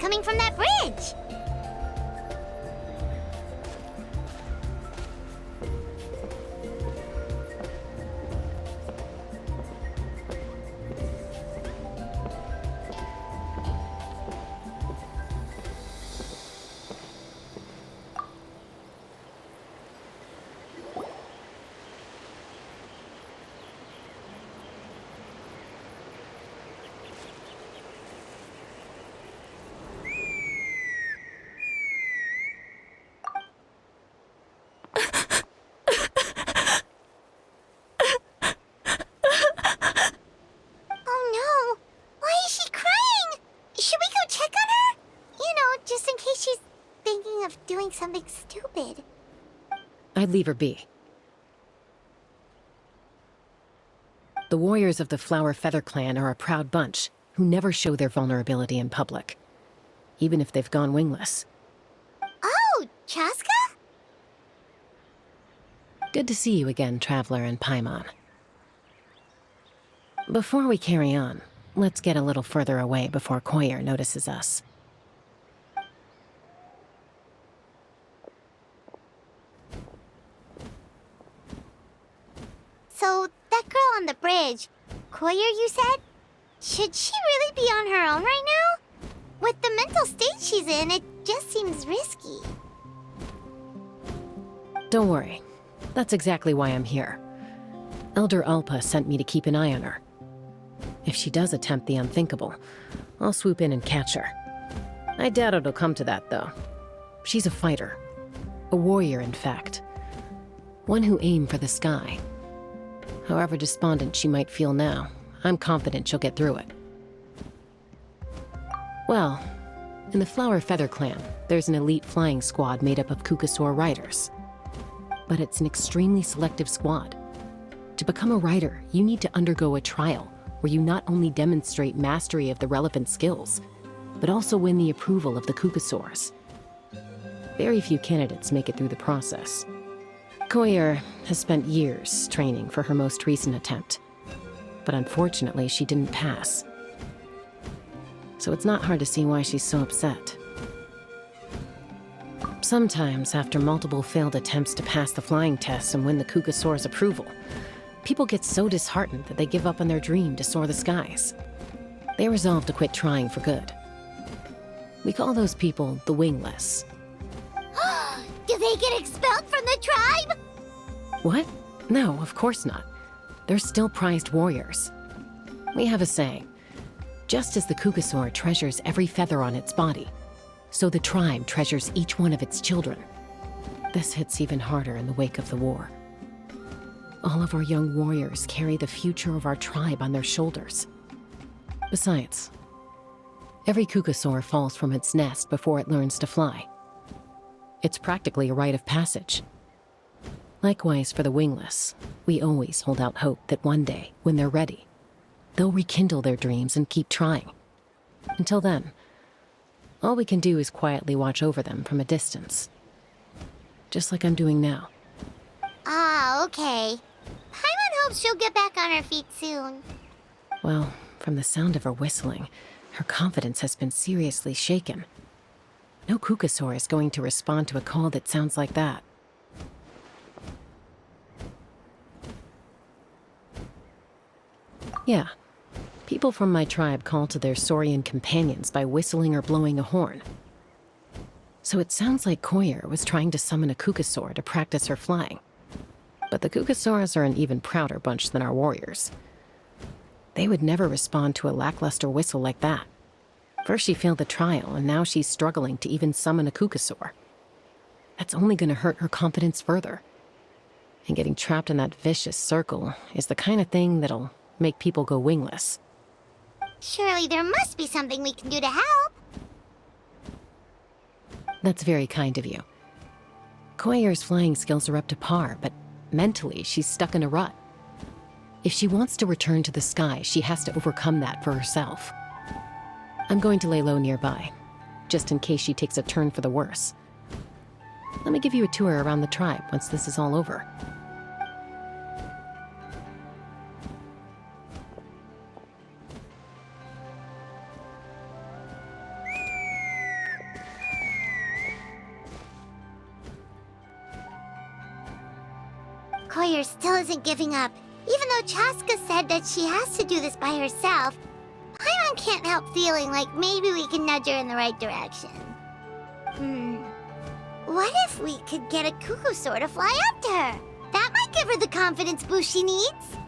coming from that bridge. Oh no! Why is she crying? Should we go check on her? You know, just in case she's thinking of doing something stupid. I'd leave her be. The warriors of the Flower Feather Clan are a proud bunch who never show their vulnerability in public, even if they've gone wingless. Oh, Chaska? Good to see you again, Traveler and Paimon. Before we carry on, let's get a little further away before Koyer notices us. So, that girl on the bridge, Koyer, you said? Should she really be on her own right now? With the mental state she's in, it just seems risky. Don't worry. That's exactly why I'm here. Elder Alpa sent me to keep an eye on her. If she does attempt the unthinkable, I'll swoop in and catch her. I doubt it'll come to that, though. She's a fighter. A warrior, in fact. One who aimed for the sky. However despondent she might feel now, I'm confident she'll get through it. Well, in the Flower Feather Clan, there's an elite flying squad made up of Kukasaur riders. But it's an extremely selective squad. To become a rider, you need to undergo a trial where you not only demonstrate mastery of the relevant skills, but also win the approval of the Kukasaurs. Very few candidates make it through the process. Koyer has spent years training for her most recent attempt, but unfortunately she didn't pass. So it's not hard to see why she's so upset. Sometimes, after multiple failed attempts to pass the flying tests and win the Kukasaur's approval, people get so disheartened that they give up on their dream to soar the skies. They resolve to quit trying for good. We call those people the wingless. Do they get expelled from the tribe? What? No, of course not. They're still prized warriors. We have a saying, just as the Kukasaur treasures every feather on its body, so the tribe treasures each one of its children. This hits even harder in the wake of the war. All of our young warriors carry the future of our tribe on their shoulders. Besides, every Kukasaur falls from its nest before it learns to fly. It's practically a rite of passage. Likewise for the wingless, we always hold out hope that one day, when they're ready, they'll rekindle their dreams and keep trying. Until then, all we can do is quietly watch over them from a distance. Just like I'm doing now. Ah, okay. Paimon hopes she'll get back on her feet soon. Well, from the sound of her whistling, her confidence has been seriously shaken. No Kukasaur is going to respond to a call that sounds like that. Yeah, people from my tribe call to their saurian companions by whistling or blowing a horn. So it sounds like Koyer was trying to summon a Kukasaur to practice her flying. But the Kukasaurs are an even prouder bunch than our warriors. They would never respond to a lackluster whistle like that. First she failed the trial, and now she's struggling to even summon a Kukasaur. That's only going to hurt her confidence further. And getting trapped in that vicious circle is the kind of thing that'll make people go wingless. Surely there must be something we can do to help. That's very kind of you. Koyer's flying skills are up to par, but mentally she's stuck in a rut. If she wants to return to the sky, she has to overcome that for herself. I'm going to lay low nearby, just in case she takes a turn for the worse. Let me give you a tour around the tribe once this is all over. Koyer still isn't giving up, even though Chaska said that she has to do this by herself. Paimon can't help feeling like maybe we can nudge her in the right direction. What if we could get a cuckoo to fly up to her? That might give her the confidence boost she needs.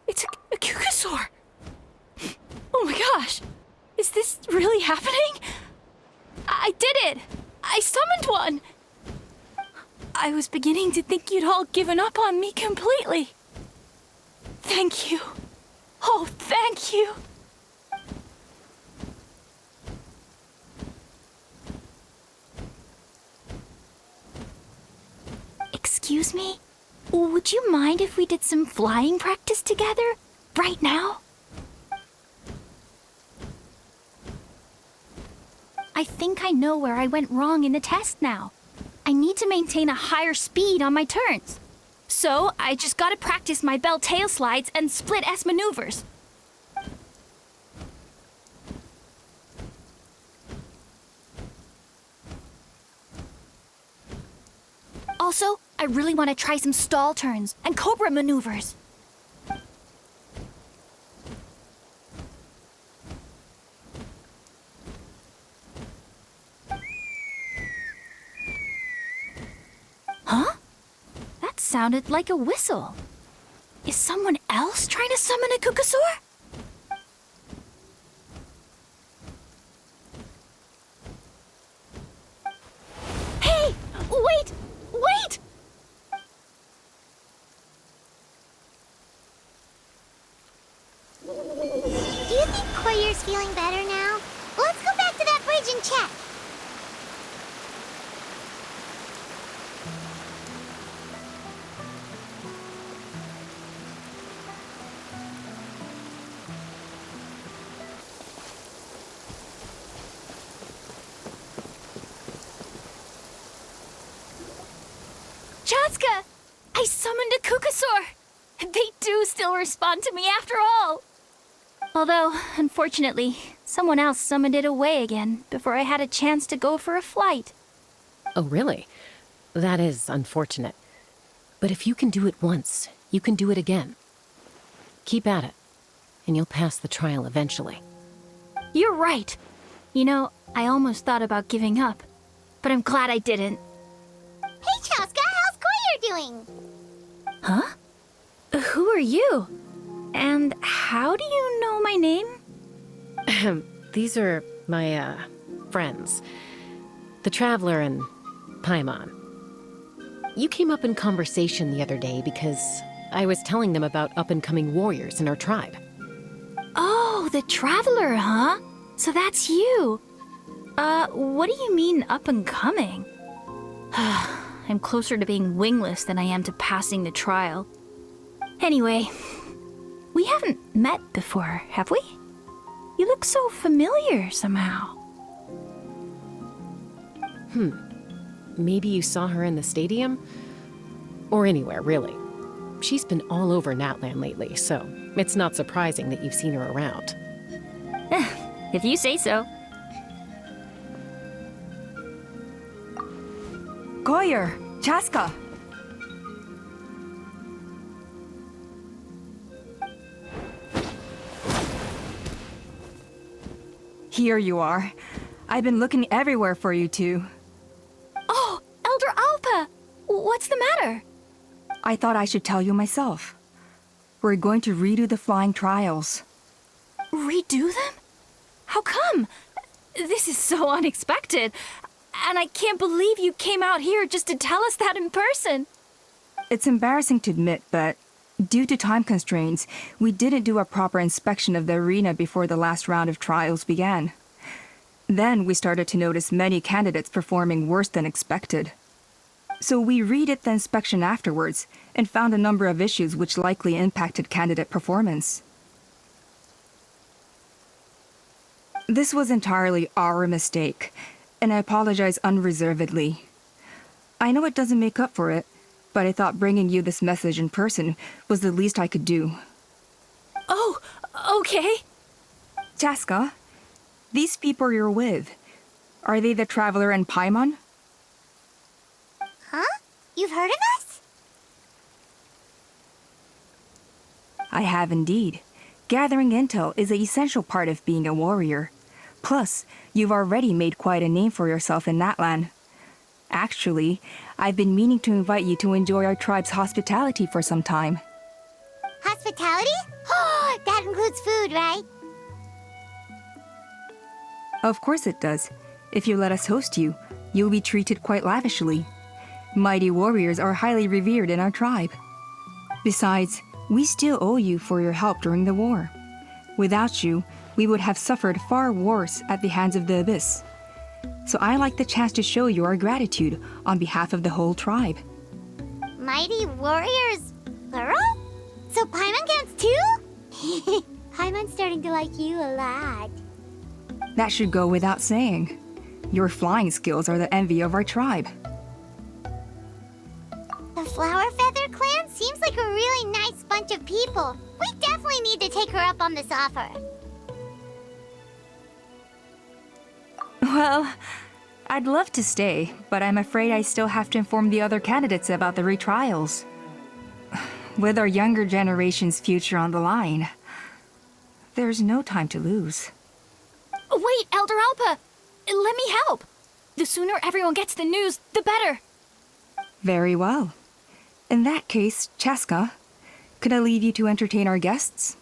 It's a cuckoosaur! Oh my gosh! Is this really happening? I did it! I summoned one! I was beginning to think you'd all given up on me completely. Thank you. Oh, thank you. Excuse me? Would you mind if we did some flying practice together? Right now? I think I know where I went wrong in the test now. I need to maintain a higher speed on my turns. So, I just gotta practice my bell tail slides and split S maneuvers. Also, I really want to try some stall turns and cobra maneuvers. Huh? That sounded like a whistle. Is someone else trying to summon a cuckoosaur? Hey! Wait! Wait! Do you think Koyer's feeling better now? Let's go back to that bridge and check. Chaska! I summoned a cuckoosaur! They do still respond to me after all! Although, unfortunately, someone else summoned it away again before I had a chance to go for a flight. Oh, really? That is unfortunate. But if you can do it once, you can do it again. Keep at it, and you'll pass the trial eventually. You're right. You know, I almost thought about giving up, but I'm glad I didn't. Hey, Chaska, how's Koyer doing? Huh? Who are you? And how do you know my name? These are my, friends. The Traveler and Paimon. You came up in conversation the other day because I was telling them about up-and-coming warriors in our tribe. Oh, the Traveler, huh? So that's you. What do you mean up-and-coming? I'm closer to being wingless than I am to passing the trial. Anyway, we haven't met before, have we? You look so familiar somehow. Maybe you saw her in the stadium? Or anywhere, really. She's been all over Natlan lately, so it's not surprising that you've seen her around. If you say so. Koyer, Chaska. Here you are. I've been looking everywhere for you two. Oh, Elder Alpa! What's the matter? I thought I should tell you myself. We're going to redo the flying trials. Redo them? How come? This is so unexpected. And I can't believe you came out here just to tell us that in person. It's embarrassing to admit, but due to time constraints, we didn't do a proper inspection of the arena before the last round of trials began. Then we started to notice many candidates performing worse than expected. So we redid the inspection afterwards and found a number of issues which likely impacted candidate performance. This was entirely our mistake, and I apologize unreservedly. I know it doesn't make up for it, but I thought bringing you this message in person was the least I could do. Oh, okay. Chaska, these people you're with, are they the Traveler and Paimon? Huh? You've heard of us? I have indeed. Gathering intel is an essential part of being a warrior. Plus, you've already made quite a name for yourself in Natlan. Actually, I've been meaning to invite you to enjoy our tribe's hospitality for some time. Hospitality? Oh, that includes food, right? Of course it does. If you let us host you, you'll be treated quite lavishly. Mighty warriors are highly revered in our tribe. Besides, we still owe you for your help during the war. Without you, we would have suffered far worse at the hands of the Abyss. So I like the chance to show you our gratitude on behalf of the whole tribe. Mighty warriors, plural? So Paimon counts too? Paimon's starting to like you a lot. That should go without saying. Your flying skills are the envy of our tribe. The Flower Feather clan seems like a really nice bunch of people. We definitely need to take her up on this offer. Well, I'd love to stay, but I'm afraid I still have to inform the other candidates about the retrials. With our younger generation's future on the line, there's no time to lose. Wait, Elder Alpa! Let me help! The sooner everyone gets the news, the better! Very well. In that case, Chaska, could I leave you to entertain our guests?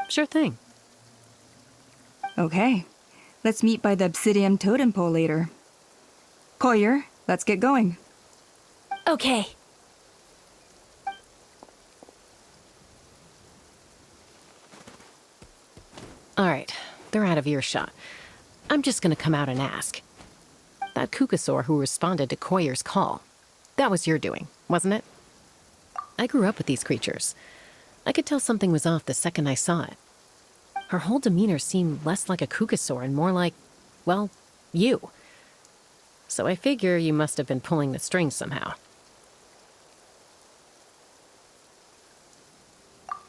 Sure thing. Okay. Let's meet by the Obsidian Totem Pole later. Collier, let's get going. Okay. All right, they're out of earshot. I'm just gonna come out and ask. That Kukasaur who responded to Koyer's call, that was your doing, wasn't it? I grew up with these creatures. I could tell something was off the second I saw it. Her whole demeanor seemed less like a Kukasaur and more like, well, you. So I figure you must have been pulling the strings somehow.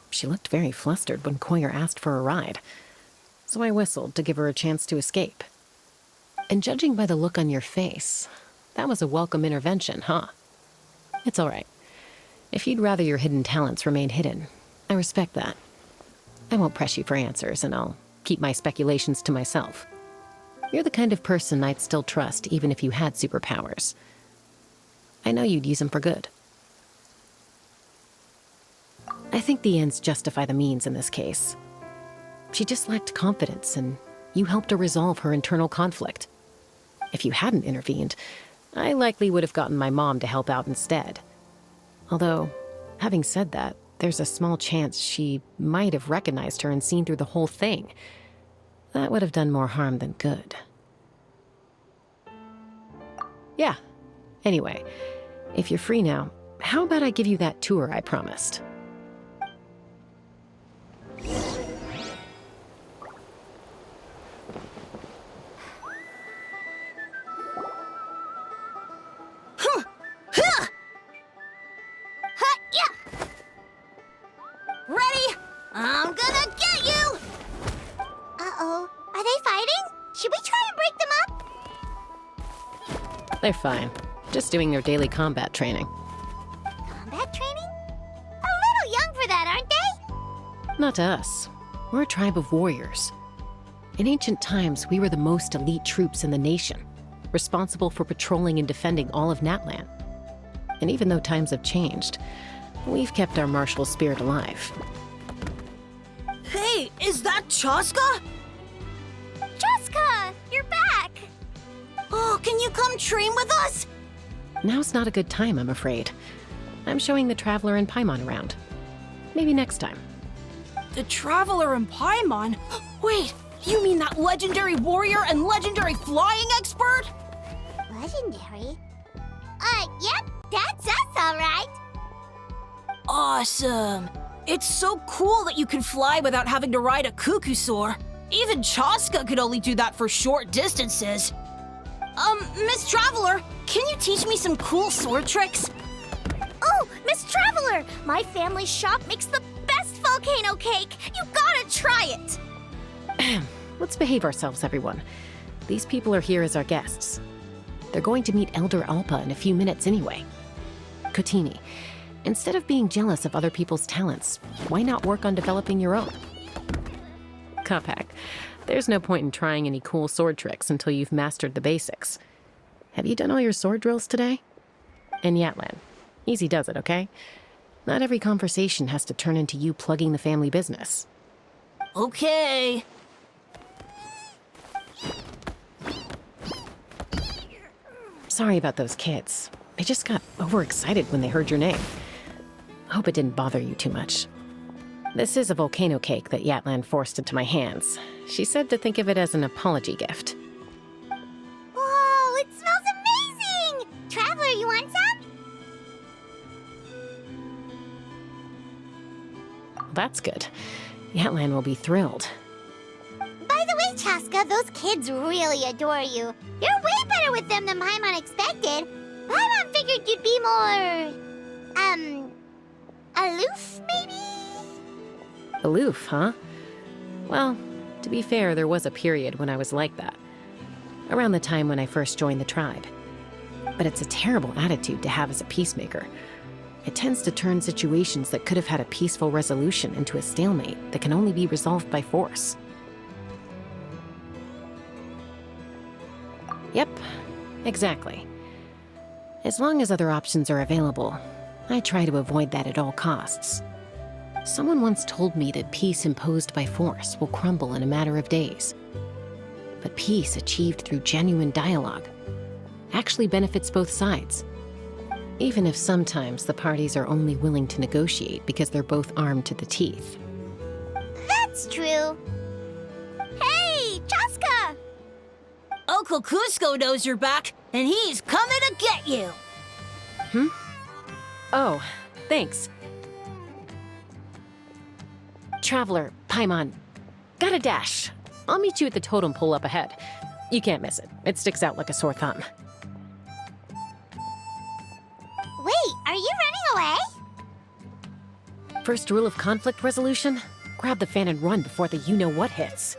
She looked very flustered when Koyer asked for a ride, so I whistled to give her a chance to escape. And judging by the look on your face, that was a welcome intervention, huh? It's all right. If you'd rather your hidden talents remain hidden, I respect that. I won't press you for answers, and I'll keep my speculations to myself. You're the kind of person I'd still trust even if you had superpowers. I know you'd use them for good. I think the ends justify the means in this case. She just lacked confidence, and you helped her resolve her internal conflict. If you hadn't intervened, I likely would have gotten my mom to help out instead. Although, having said that, there's a small chance she might have recognized her and seen through the whole thing. That would have done more harm than good. Yeah. Anyway, if you're free now, how about I give you that tour I promised? Ready? I'm gonna get you! Uh-oh. Are they fighting? Should we try and break them up? They're fine. Just doing their daily combat training. Combat training? A little young for that, aren't they? Not to us. We're a tribe of warriors. In ancient times, we were the most elite troops in the nation, responsible for patrolling and defending all of Natlan. And even though times have changed, we've kept our martial spirit alive. Hey, is that Chaska? Jessica, you're back! Oh, can you come train with us? Now's not a good time, I'm afraid. I'm showing the Traveler and Paimon around. Maybe next time. The Traveler and Paimon? Wait, you mean that legendary warrior and legendary flying expert? Legendary? Yep, that's us, all right. Awesome. It's so cool that you can fly without having to ride a cuckoosaur. Even Chaska could only do that for short distances. Miss Traveler, can you teach me some cool sword tricks? Oh, Miss Traveler, my family's shop makes the best volcano cake. You gotta try it. Let's behave ourselves, everyone. These people are here as our guests. They're going to meet Elder Alpa in a few minutes anyway. Kotini, instead of being jealous of other people's talents, why not work on developing your own? Kapak, there's no point in trying any cool sword tricks until you've mastered the basics. Have you done all your sword drills today? And Yatlan, easy does it, okay? Not every conversation has to turn into you plugging the family business. Okay. Sorry about those kids. They just got overexcited when they heard your name. I hope it didn't bother you too much. This is a volcano cake that Yatlan forced into my hands. She said to think of it as an apology gift. Whoa, it smells amazing! Traveler, you want some? That's good. Yatlan will be thrilled. By the way, Chaska, those kids really adore you. You're way better with them than Paimon expected. Paimon figured you'd be more... aloof, maybe? Aloof, huh? Well, to be fair, there was a period when I was like that. Around the time when I first joined the tribe. But it's a terrible attitude to have as a peacemaker. It tends to turn situations that could have had a peaceful resolution into a stalemate that can only be resolved by force. Yep, exactly. As long as other options are available, I try to avoid that at all costs. Someone once told me that peace imposed by force will crumble in a matter of days. But peace achieved through genuine dialogue actually benefits both sides. Even if sometimes the parties are only willing to negotiate because they're both armed to the teeth. That's true. Hey, Chaska! Uncle Cusco knows you're back, and he's coming to get you. Oh, thanks. Traveler, Paimon, gotta dash. I'll meet you at the totem pole up ahead. You can't miss it. It sticks out like a sore thumb. Wait, are you running away? First rule of conflict resolution? Grab the fan and run before the you-know-what hits.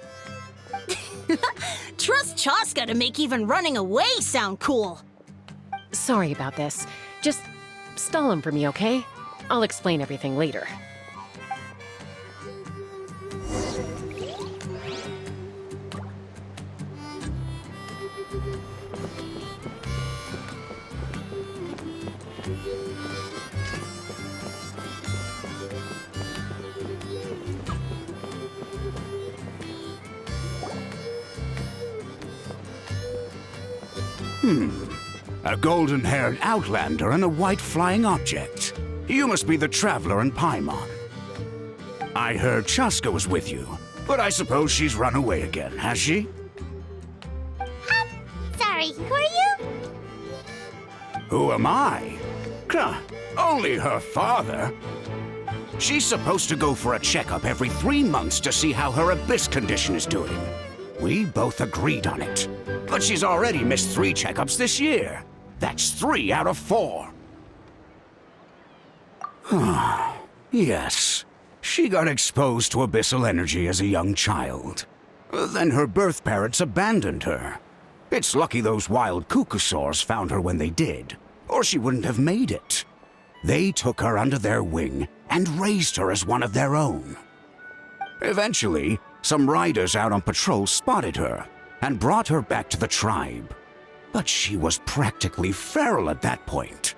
Trust Chaska to make even running away sound cool. Sorry about this. Just stall him for me, okay? I'll explain everything later. A golden-haired outlander and a white flying object. You must be the Traveler and Paimon. I heard Chaska was with you, but I suppose she's run away again, has she? Sorry, who are you? Who am I? Only her father. She's supposed to go for a checkup every 3 months to see how her abyss condition is doing. We both agreed on it. But she's already missed 3 checkups this year. That's 3 out of 4. Yes. She got exposed to abyssal energy as a young child. Then her birth parents abandoned her. It's lucky those wild cuckosaurs found her when they did, or she wouldn't have made it. They took her under their wing and raised her as one of their own. Eventually, some riders out on patrol spotted her and brought her back to the tribe. But she was practically feral at that point.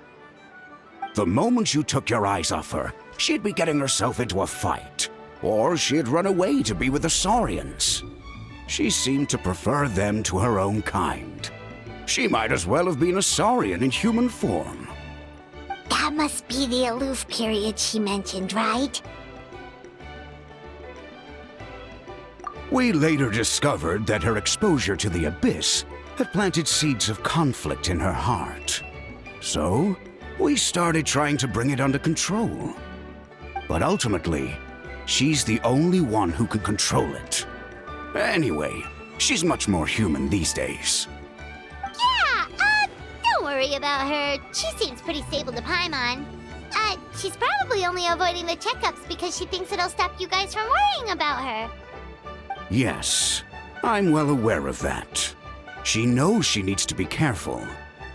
The moment you took your eyes off her, she'd be getting herself into a fight, or she'd run away to be with the Saurians. She seemed to prefer them to her own kind. She might as well have been a Saurian in human form. That That must be the aloof period she mentioned, right? We later discovered that her exposure to the abyss had planted seeds of conflict in her heart. So, we started trying to bring it under control. But ultimately, she's the only one who can control it. Anyway, she's much more human these days. Yeah, don't worry about her. She seems pretty stable to Paimon. She's probably only avoiding the checkups because she thinks it'll stop you guys from worrying about her. Yes, I'm well aware of that. She knows she needs to be careful.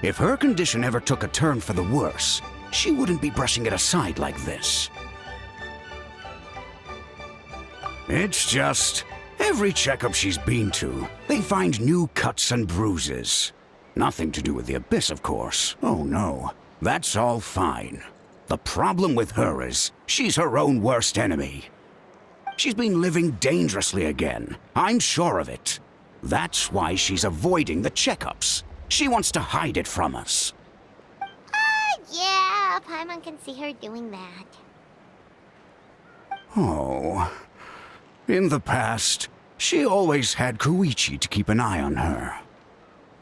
If her condition ever took a turn for the worse, she wouldn't be brushing it aside like this. It's just, every checkup she's been to, they find new cuts and bruises. Nothing to do with the abyss, of course. Oh no, that's all fine. The problem with her is, she's her own worst enemy. She's been living dangerously again. I'm sure of it. That's why she's avoiding the checkups. She wants to hide it from us. Yeah, Paimon can see her doing that. Oh. In the past, she always had Koichi to keep an eye on her.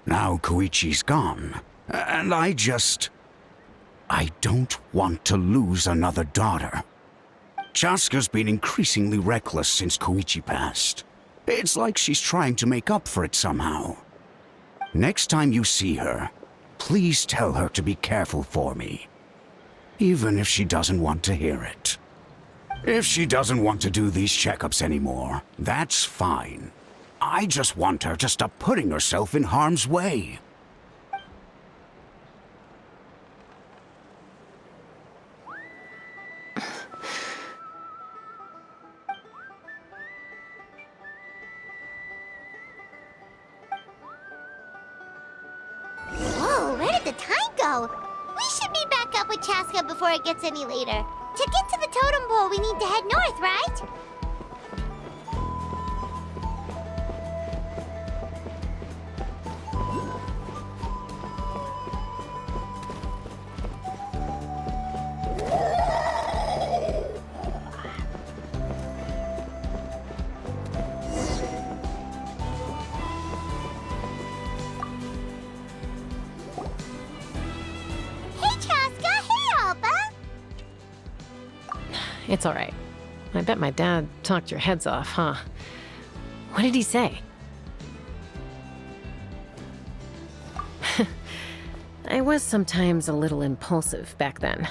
Now Koichi's gone, and I don't want to lose another daughter. Chaska's been increasingly reckless since Koichi passed. It's like she's trying to make up for it somehow. Next time you see her, please tell her to be careful for me. Even if she doesn't want to hear it. If she doesn't want to do these checkups anymore, that's fine. I just want her to stop putting herself in harm's way. Whoa, where did the time go? We should be back up with Chaska before it gets any later. To get to the totem pole, we need to head north, right? Hey, Chaska! Hey, Alba! It's all right. I bet my dad talked your heads off, huh? What did he say? I was sometimes a little impulsive back then.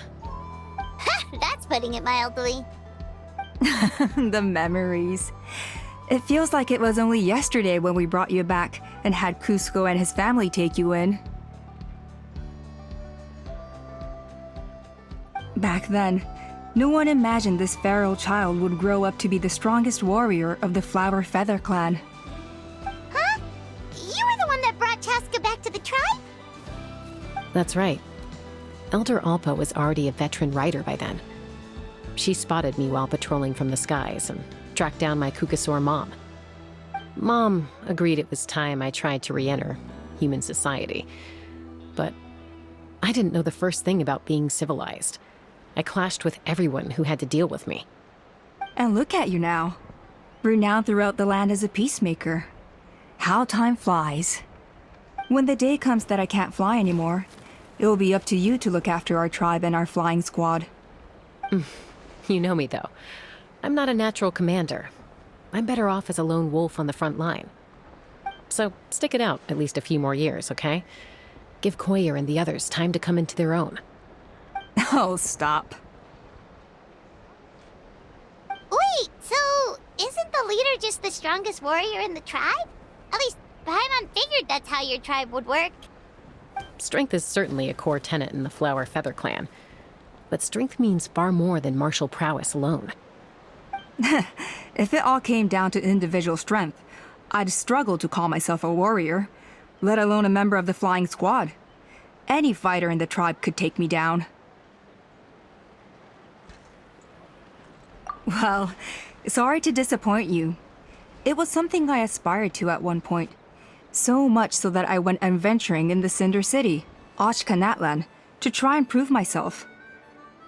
That's putting it mildly. The memories. It feels like it was only yesterday when we brought you back and had Cusco and his family take you in. Back then, no one imagined this feral child would grow up to be the strongest warrior of the Flower Feather clan. Huh? You were the one that brought Chaska back to the tribe? That's right. Elder Alpa was already a veteran rider by then. She spotted me while patrolling from the skies and tracked down my Kukasaur mom. Mom agreed it was time I tried to re-enter human society. But I didn't know the first thing about being civilized. I clashed with everyone who had to deal with me. And look at you now, renowned throughout the land as a peacemaker. How time flies. When the day comes that I can't fly anymore, it will be up to you to look after our tribe and our flying squad. You know me, though. I'm not a natural commander. I'm better off as a lone wolf on the front line. So stick it out at least a few more years, okay? Give Koyer and the others time to come into their own. Oh, stop. Wait, so isn't the leader just the strongest warrior in the tribe? At least Paimon figured that's how your tribe would work. Strength is certainly a core tenet in the Flower Feather clan. But strength means far more than martial prowess alone. If it all came down to individual strength, I'd struggle to call myself a warrior, let alone a member of the flying squad. Any fighter in the tribe could take me down. Well, sorry to disappoint you. It was something I aspired to at one point. So much so that I went adventuring in the Cinder City, Ochkanatlan, to try and prove myself.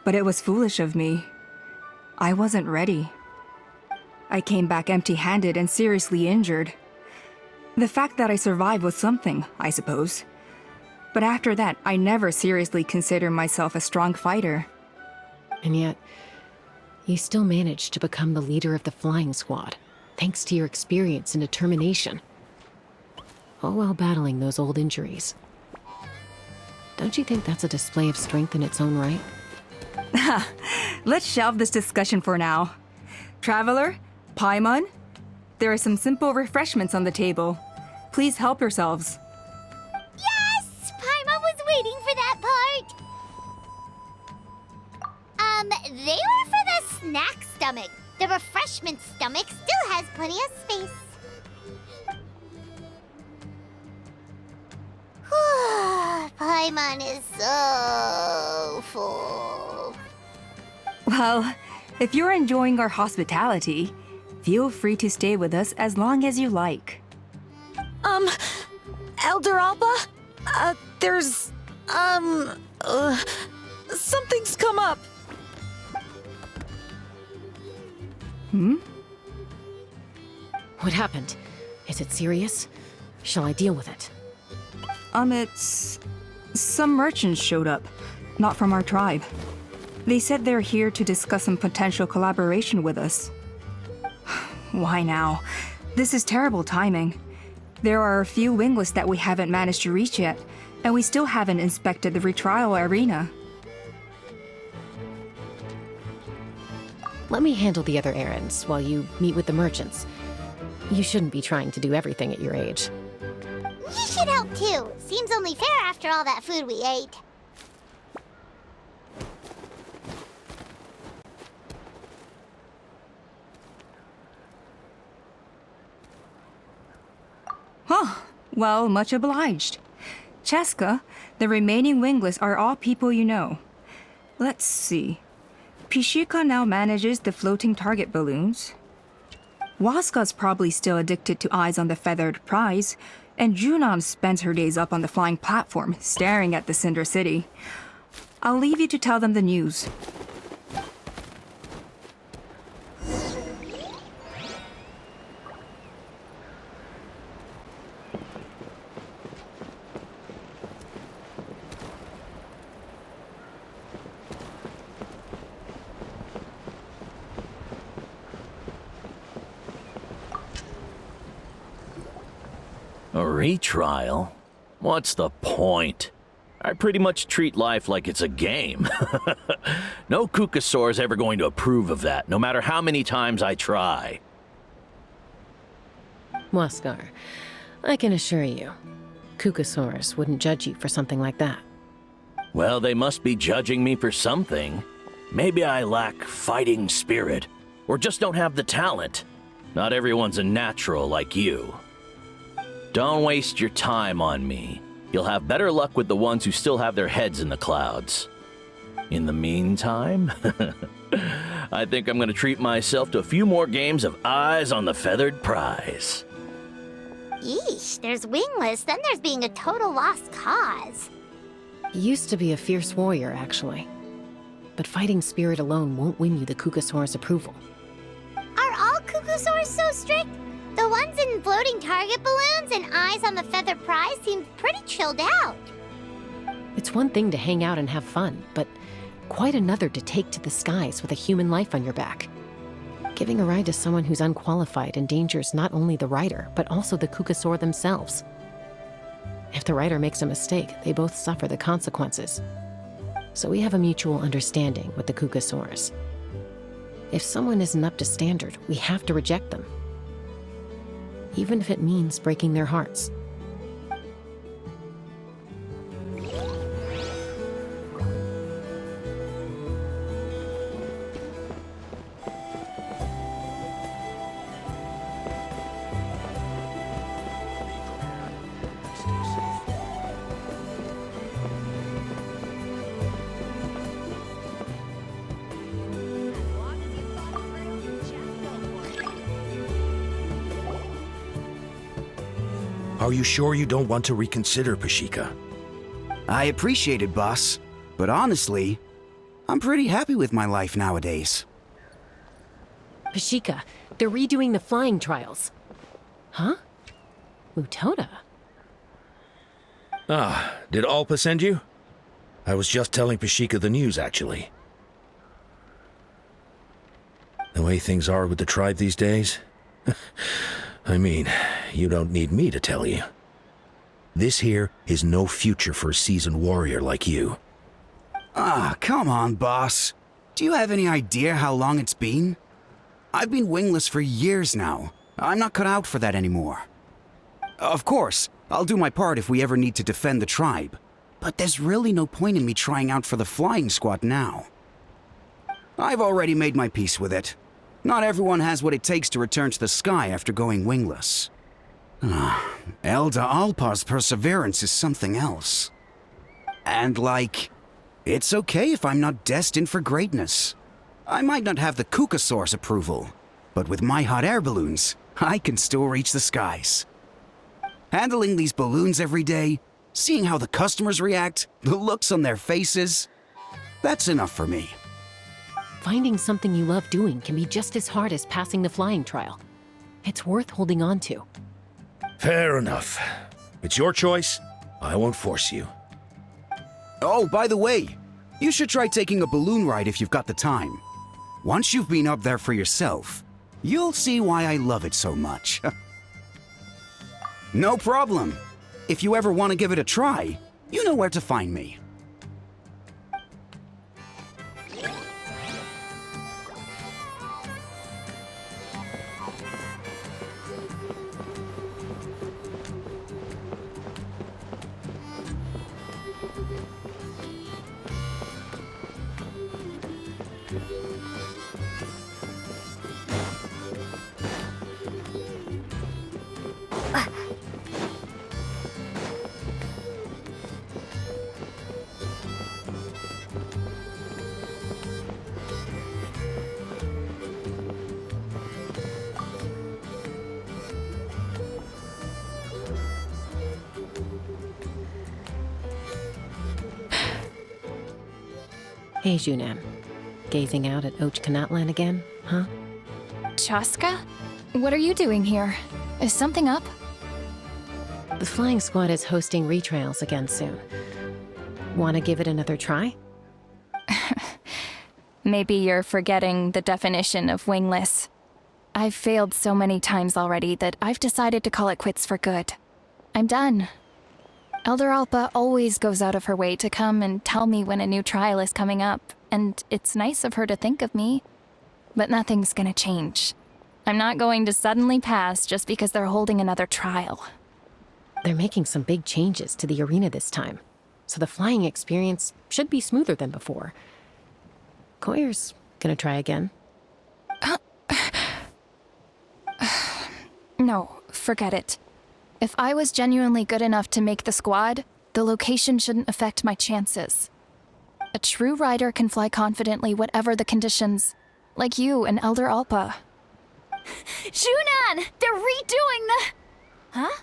But it was foolish of me. I wasn't ready. I came back empty-handed and seriously injured. The fact that I survived was something, I suppose. But after that, I never seriously considered myself a strong fighter. And yet, you still managed to become the leader of the flying squad, thanks to your experience and determination. All while battling those old injuries. Don't you think that's a display of strength in its own right? Let's shelve this discussion for now. Traveler, Paimon, there are some simple refreshments on the table. Please help yourselves. Yes! Paimon was waiting for that part! They were for the snack stomach. The refreshment stomach still has plenty of space. Paimon is so full. Well, if you're enjoying our hospitality, feel free to stay with us as long as you like. Elder Alba? There's, something's come up. What happened? Is it serious? Shall I deal with it? It's... Some merchants showed up, not from our tribe. They said they're here to discuss some potential collaboration with us. Why now? This is terrible timing. There are a few wingless that we haven't managed to reach yet, and we still haven't inspected the retrial arena. Let me handle the other errands while you meet with the merchants. You shouldn't be trying to do everything at your age. You should help too. Seems only fair after all that food we ate. Huh. Well, much obliged. Cheska, the remaining wingless are all people you know. Let's see. Pishika now manages the floating target balloons. Waska's probably still addicted to Eyes on the Feathered Prize, and Junon spends her days up on the flying platform, staring at the Cinder City. I'll leave you to tell them the news. A retrial? What's the point? I pretty much treat life like it's a game. No Kukasaur's ever going to approve of that, no matter how many times I try. Waskar, I can assure you, Kukasaurus wouldn't judge you for something like that. Well, they must be judging me for something. Maybe I lack fighting spirit, or just don't have the talent. Not everyone's a natural like you. Don't waste your time on me. You'll have better luck with the ones who still have their heads in the clouds. In the meantime, I think I'm going to treat myself to a few more games of Eyes on the Feathered Prize. Yeesh, there's wingless, then there's being a total lost cause. You used to be a fierce warrior, actually. But fighting spirit alone won't win you the Kukasaur's approval. Are all Kukusaurs so strict? The ones in floating target balloons and Eyes on the Feathered Prize seemed pretty chilled out. It's one thing to hang out and have fun, but quite another to take to the skies with a human life on your back. Giving a ride to someone who's unqualified endangers not only the rider, but also the Kukasaur themselves. If the rider makes a mistake, they both suffer the consequences. So we have a mutual understanding with the Kukasaurs. If someone isn't up to standard, we have to reject them. Even if it means breaking their hearts. Are you sure you don't want to reconsider, Pashika? I appreciate it, boss. But honestly, I'm pretty happy with my life nowadays. Pashika, they're redoing the flying trials. Huh? Mutoda? Ah, did Alpa send you? I was just telling Pashika the news, actually. The way things are with the tribe these days? I mean, you don't need me to tell you. This here is no future for a seasoned warrior like you. Ah, come on, boss. Do you have any idea how long it's been? I've been wingless for years now. I'm not cut out for that anymore. Of course, I'll do my part if we ever need to defend the tribe. But there's really no point in me trying out for the flying squad now. I've already made my peace with it. Not everyone has what it takes to return to the sky after going wingless. Elder Alpa's perseverance is something else. And it's okay if I'm not destined for greatness. I might not have the Kukasaur's approval, but with my hot air balloons, I can still reach the skies. Handling these balloons every day, seeing how the customers react, the looks on their faces, that's enough for me. Finding something you love doing can be just as hard as passing the flying trial. It's worth holding on to. Fair enough. It's your choice. I won't force you. Oh, by the way, you should try taking a balloon ride if you've got the time. Once you've been up there for yourself, you'll see why I love it so much. No problem. If you ever want to give it a try, you know where to find me. Hey, Junan. Gazing out at Ochkanatlan again, huh? Chaska? What are you doing here? Is something up? The flying squad is hosting retrials again soon. Want to give it another try? Maybe you're forgetting the definition of wingless. I've failed so many times already that I've decided to call it quits for good. I'm done. Elder Alpa always goes out of her way to come and tell me when a new trial is coming up, and it's nice of her to think of me. But nothing's gonna change. I'm not going to suddenly pass just because they're holding another trial. They're making some big changes to the arena this time, so the flying experience should be smoother than before. Koyer's gonna try again. No, forget it. If I was genuinely good enough to make the squad, the location shouldn't affect my chances. A true rider can fly confidently whatever the conditions, like you and Elder Alpa. Junan! They're redoing the... Huh?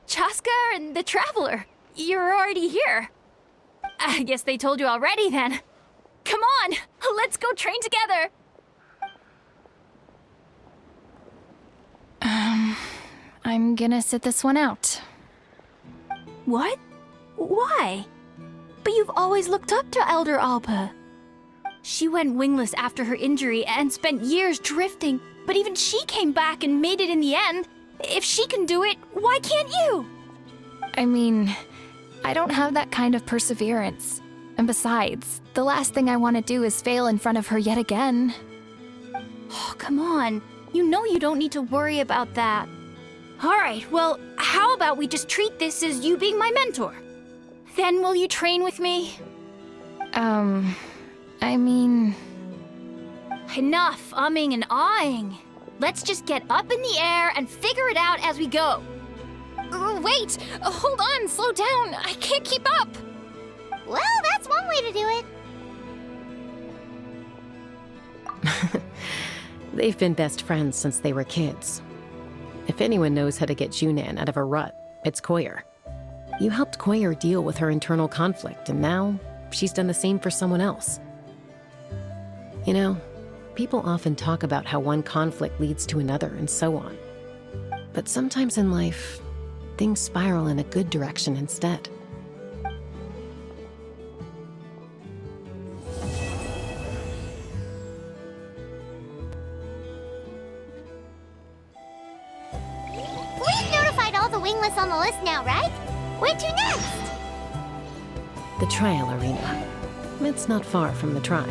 Chaska and the Traveler. You're already here. I guess they told you already then. Come on, let's go train together. I'm gonna sit this one out. What? Why? But you've always looked up to Elder Alpa. She went wingless after her injury and spent years drifting, but even she came back and made it in the end. If she can do it, why can't you? I mean, I don't have that kind of perseverance. And besides, the last thing I want to do is fail in front of her yet again. Oh, come on. You know you don't need to worry about that. All right, well, how about we just treat this as you being my mentor? Then will you train with me? I mean... Enough umming and ahhing. Let's just get up in the air and figure it out as we go. Wait! Hold on, slow down. I can't keep up. Well, that's one way to do it. They've been best friends since they were kids. If anyone knows how to get Junan out of a rut, it's Koyer. You helped Koyer deal with her internal conflict, and now she's done the same for someone else. You know, people often talk about how one conflict leads to another and so on. But sometimes in life, things spiral in a good direction instead. We've notified all the wingless on the list now, right? Where to next? The trial arena. It's not far from the tribe.